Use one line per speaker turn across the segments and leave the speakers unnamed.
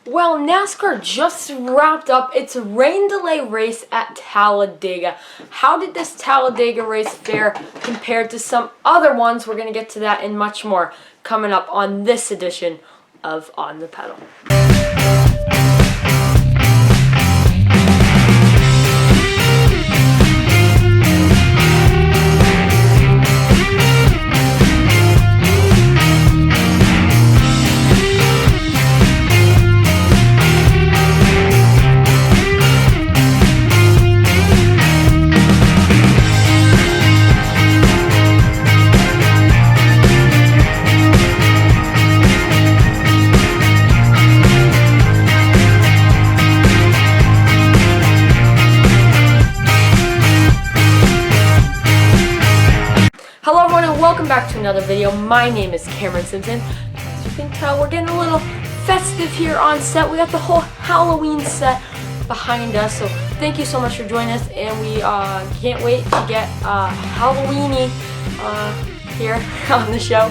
Well, NASCAR just wrapped up its rain delay race at Talladega. How did this Talladega race fare compared to some other ones? We're going to get to that and much more coming up on this edition of On the Pedal. Hello everyone and welcome back to another video. My name is Cameron Simpson. As you can tell, we're getting a little festive here on set. We got the whole Halloween set behind us, so thank you so much for joining us, and we can't wait to get Halloweeny here on the show,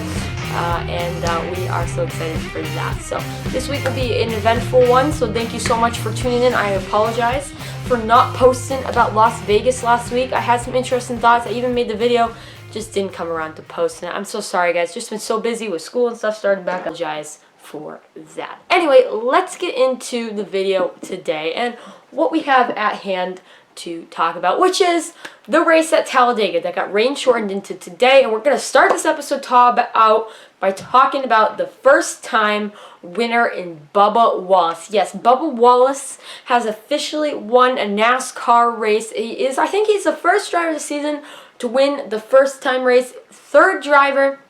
and we are so excited for that. So this week will be an eventful one, so thank you so much for tuning in. I apologize for not posting about Las Vegas last week. I had some interesting thoughts. I even made the video, just didn't come around to posting it. I'm so sorry, guys. Just been so busy with school and stuff starting back. I apologize for that. Anyway, let's get into the video today and what we have at hand to talk about, which is the race at Talladega that got rain shortened into today. And we're going to start this episode out by talking about the first time winner in Bubba Wallace. Yes, Bubba Wallace has officially won a NASCAR race. I think he's the first driver this season to win the first time race, third driver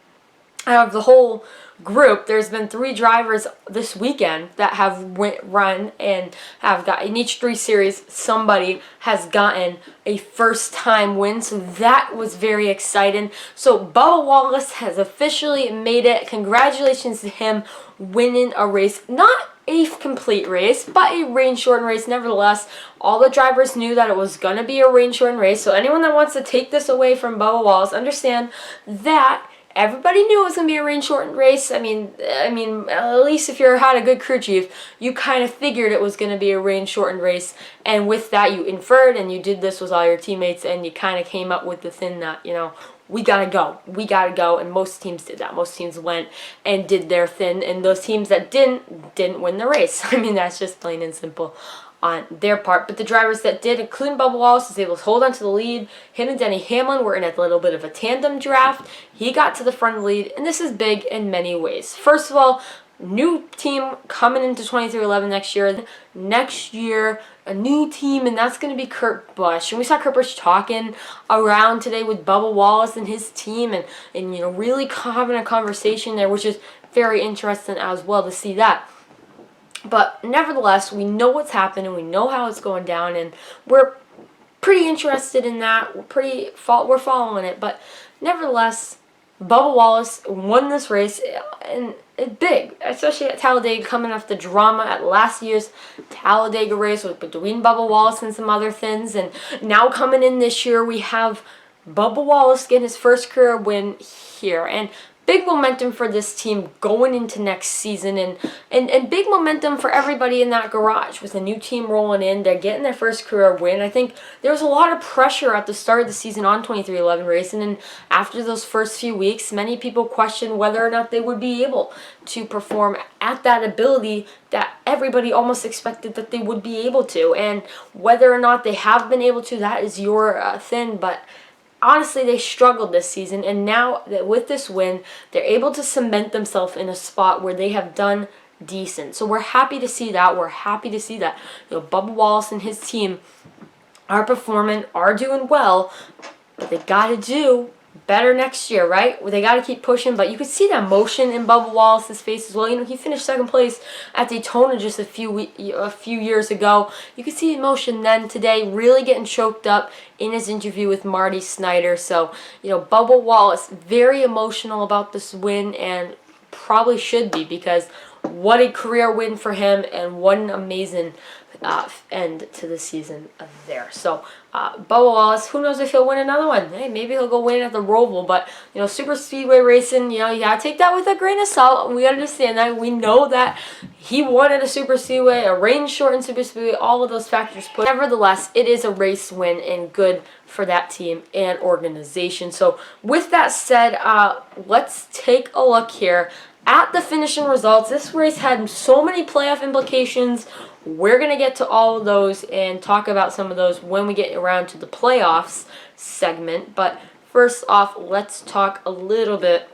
out of the whole group. There's been 3 drivers this weekend that have run and have got in each 3 series somebody has gotten a first time win, so that was very exciting. So Bubba Wallace has officially made it. Congratulations to him winning a race, not a complete race, but a rain shortened race nevertheless. All the drivers knew that it was going to be a rain shortened race, so anyone that wants to take this away from Bubba Wallace, understand that everybody knew it was going to be a rain shortened race. I mean, at least if you had a good crew chief, you kind of figured it was going to be a rain shortened race, and with that you inferred and you did this with all your teammates, and you kind of came up with the thing that, you know, we gotta go, and most teams did that. Most teams went and did their thing, and those teams that didn't win the race. I mean, that's just plain and simple on their part. But the drivers that did, including Bubba Wallace, was able to hold on to the lead. Him and Denny Hamlin were in a little bit of a tandem draft. He got to the front of the lead, and this is big in many ways. First of all, new team coming into 23-11 next year. Next year, a new team, and that's going to be Kurt Busch. And we saw Kurt Busch talking around today with Bubba Wallace and his team, and you know, really having a conversation there, which is very interesting as well to see that. But nevertheless, we know what's happening, we know how it's going down, and we're pretty interested in that. We're following it, but nevertheless, Bubba Wallace won this race, and it's big, especially at Talladega, coming off the drama at last year's Talladega race between Bubba Wallace and some other things. And now coming in this year, we have Bubba Wallace getting his first career win here, and big momentum for this team going into next season, and big momentum for everybody in that garage with a new team rolling in. They're getting their first career win. I think there was a lot of pressure at the start of the season on 23-11 racing, and after those first few weeks, many people questioned whether or not they would be able to perform at that ability that everybody almost expected that they would be able to, and whether or not they have been able to, that is your thing. But honestly, they struggled this season, and now that with this win, they're able to cement themselves in a spot where they have done decent. So we're happy to see that. We're happy to see that. You know, Bubba Wallace and his team are performing, are doing well, but they got to do better next year, right? They got to keep pushing, but you could see that emotion in Bubba Wallace's face as well. You know, he finished second place at Daytona just a few years ago. You could see emotion then. Today, really getting choked up in his interview with Marty Snyder. So, you know, Bubba Wallace, very emotional about this win, and probably should be, because what a career win for him, and what an amazing end to the season there. So, Bubba Wallace, who knows if he'll win another one? Hey, maybe he'll go win at the Roval, but, super speedway racing, you gotta take that with a grain of salt. We understand that. We know that he won at a super speedway, a rain-shortened super speedway, all of those factors put. Nevertheless, it is a race win and good for that team and organization. So, with that said, let's take a look here at the finishing results. This race had so many playoff implications. We're going to get to all of those and talk about some of those when we get around to the playoffs segment. But first off, let's talk a little bit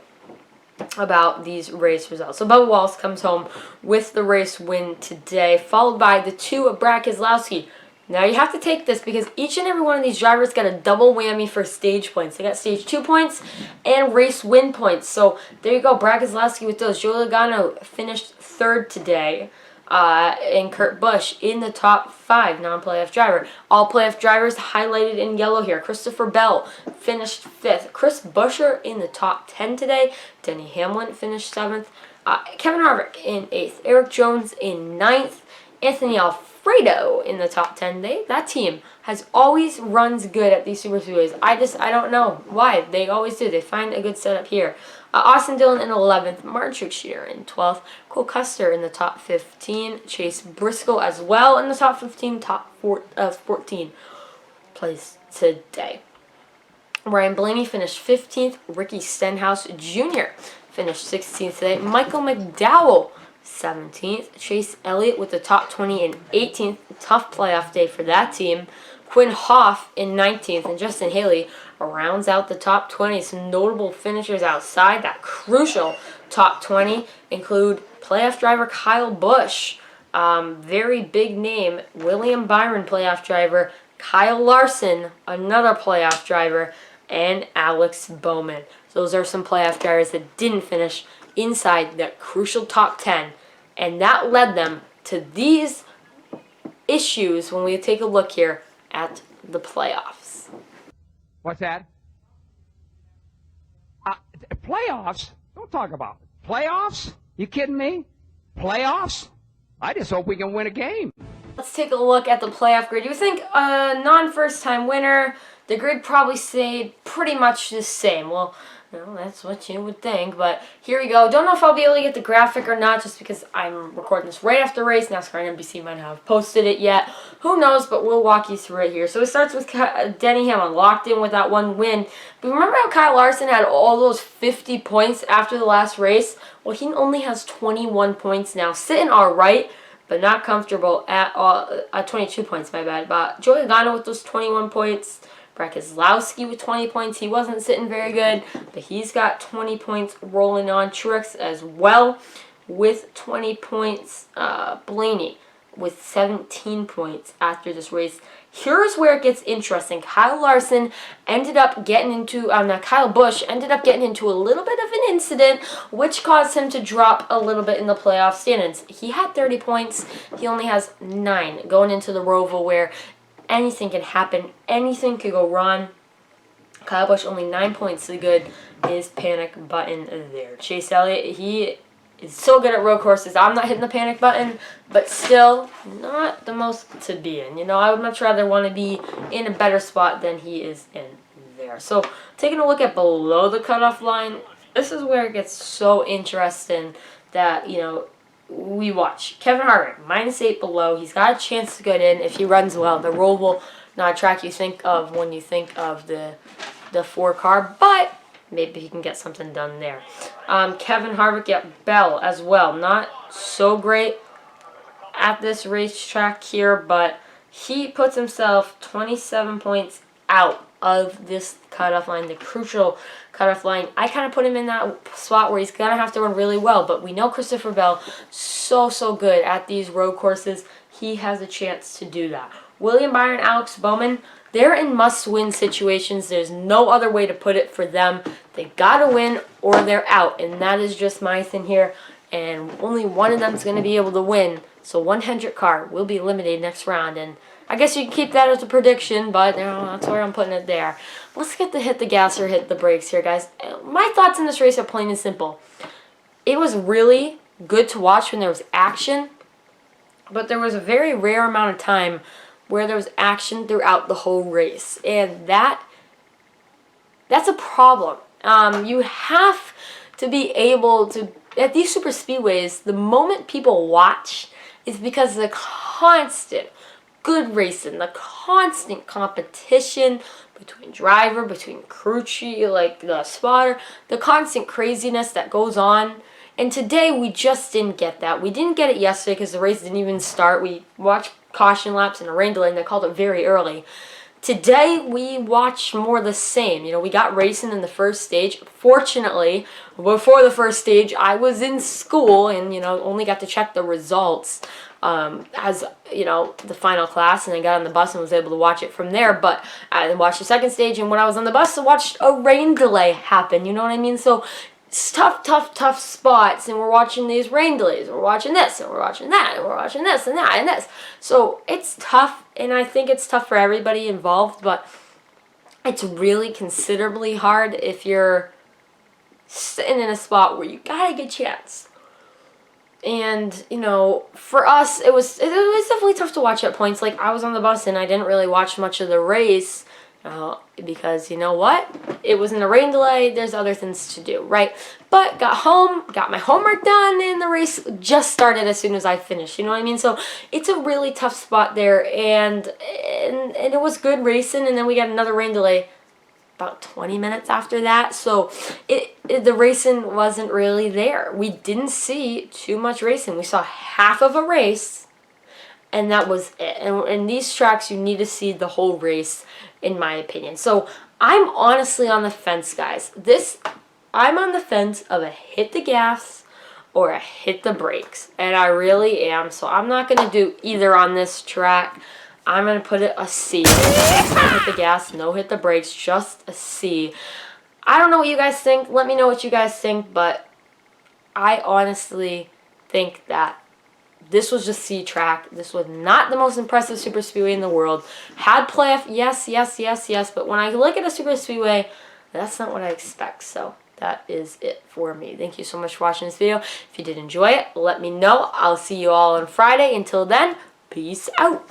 about these race results. So Bubba Wallace comes home with the race win today, followed by the 2 of Brad Keselowski. Now you have to take this because each and every one of these drivers got a double whammy for stage points. They got stage 2 points and race win points. So there you go, Brad Keselowski with those. Joey Logano finished 3rd today. And Kurt Busch in the top 5 non-playoff driver. All playoff drivers highlighted in yellow here. Christopher Bell finished 5th. Chris Buescher in the top 10 today. Denny Hamlin finished 7th. Kevin Harvick in 8th. Eric Jones in 9th. Anthony Alfredo in the top 10. That team has always runs good at these super speedways. I don't know why. They always do. They find a good setup here. Austin Dillon in 11th, Martin Truex Jr. in 12th, Cole Custer in the top 15, Chase Briscoe as well in the top 15, top 14 place today. Ryan Blaney finished 15th, Ricky Stenhouse Jr. finished 16th today, Michael McDowell 17th, Chase Elliott with the top 20 in 18th, tough playoff day for that team, Quinn Hoff in 19th, and Justin Haley rounds out the top 20. Some notable finishers outside that crucial top 20 include playoff driver Kyle Busch, very big name, William Byron playoff driver, Kyle Larson, another playoff driver, and Alex Bowman. So those are some playoff drivers that didn't finish inside that crucial top 10, and that led them to these issues when we take a look here at the playoffs.
What's that? Playoffs? Don't talk about it. Playoffs? You kidding me? Playoffs? I just hope we can win a game.
Let's take a look at the playoff grid. You think a non-first-time winner, the grid probably stayed pretty much the same. Well, that's what you would think, but here we go. Don't know if I'll be able to get the graphic or not just because I'm recording this right after the race. NASCAR and NBC might not have posted it yet. Who knows, but we'll walk you through it here. So it starts with Denny Hamlin, locked in with that 1 win. But remember how Kyle Larson had all those 50 points after the last race? Well, he only has 21 points now, sitting all right, but not comfortable at all. 22 points, my bad. But Joey Logano with those 21 points. Brad Keselowski with 20 points. He wasn't sitting very good, but he's got 20 points rolling on. Truex as well with 20 points. Blaney with 17 points after this race. Here's where it gets interesting. Kyle Busch ended up getting into a little bit of an incident, which caused him to drop a little bit in the playoff standings. He had 30 points. He only has 9 going into the Roval, where anything can happen. Anything could go wrong. Kyle Busch only 9 points to good. His panic button there. Chase Elliott, he is so good at road courses. I'm not hitting the panic button, but still not the most to be in. I would much rather want to be in a better spot than he is in there. So taking a look at below the cutoff line, this is where it gets so interesting that, we watch. Kevin Harvick, -8 below. He's got a chance to get in if he runs well. The Roval, not a track you think of when you think of the 4-car, but maybe he can get something done there. Kevin Harvick at Bell as well. Not so great at this racetrack here, but he puts himself 27 points out of this cutoff line, the crucial cutoff line. I kind of put him in that spot where he's going to have to run really well, but we know Christopher Bell, so good at these road courses. He has a chance to do that. William Byron, Alex Bowman, they're in must-win situations. There's no other way to put it for them. They got to win or they're out, and that is just my thing here, and only one of them is going to be able to win, so 100 car will be eliminated next round, and I guess you can keep that as a prediction, but that's where I'm putting it there. Let's get to hit the gas or hit the brakes here, guys. My thoughts in this race are plain and simple. It was really, good to watch when there was action, but there was a very rare amount of time where there was action throughout the whole race, and that's a problem. You have to be able to, at these super speedways, the moment people watch is because of the constant good racing, the constant competition between driver, between crew chief, like the spotter, the constant craziness that goes on. And today we just didn't get that. We didn't get it yesterday because the race didn't even start. We watched caution laps and a rain delay, and they called it very early. Today we watched more of the same. You know, we got racing in the first stage. Fortunately, before the first stage, I was in school and, you know, only got to check the results as, you know, the final class, and I got on the bus and was able to watch it from there. But I watched the second stage, and when I was on the bus, I watched a rain delay happen. You know what I mean? So it's tough spots, and we're watching these rain delays, we're watching this, and we're watching that, and we're watching this, and that, and this. So it's tough, and I think it's tough for everybody involved, but it's really considerably hard if you're sitting in a spot where you got a good chance. And, you know, for us, it was definitely tough to watch at points. Like, I was on the bus, and I didn't really watch much of the race, because, you know what? It was in a rain delay. There's other things to do, right? But got home, got my homework done, and the race just started as soon as I finished. You know what I mean? So it's a really tough spot there, and it was good racing, and then we got another rain delay about 20 minutes after that. So the racing wasn't really there. We didn't see too much racing. We saw half of a race, and that was it. And these tracks, you need to see the whole race, in my opinion. So I'm honestly on the fence, guys. I'm on the fence of a hit the gas or a hit the brakes, and I really am. So I'm not going to do either on this track. I'm going to put it a C. No hit the gas, no hit the brakes, just a C. I don't know what you guys think. Let me know what you guys think, but I honestly think that this was just C track. This was not the most impressive super speedway in the world. Had playoff, yes, but when I look at a super speedway, that's not what I expect. So that is it for me. Thank you so much for watching this video. If you did enjoy it, let me know. I'll see you all on Friday. Until then, peace out.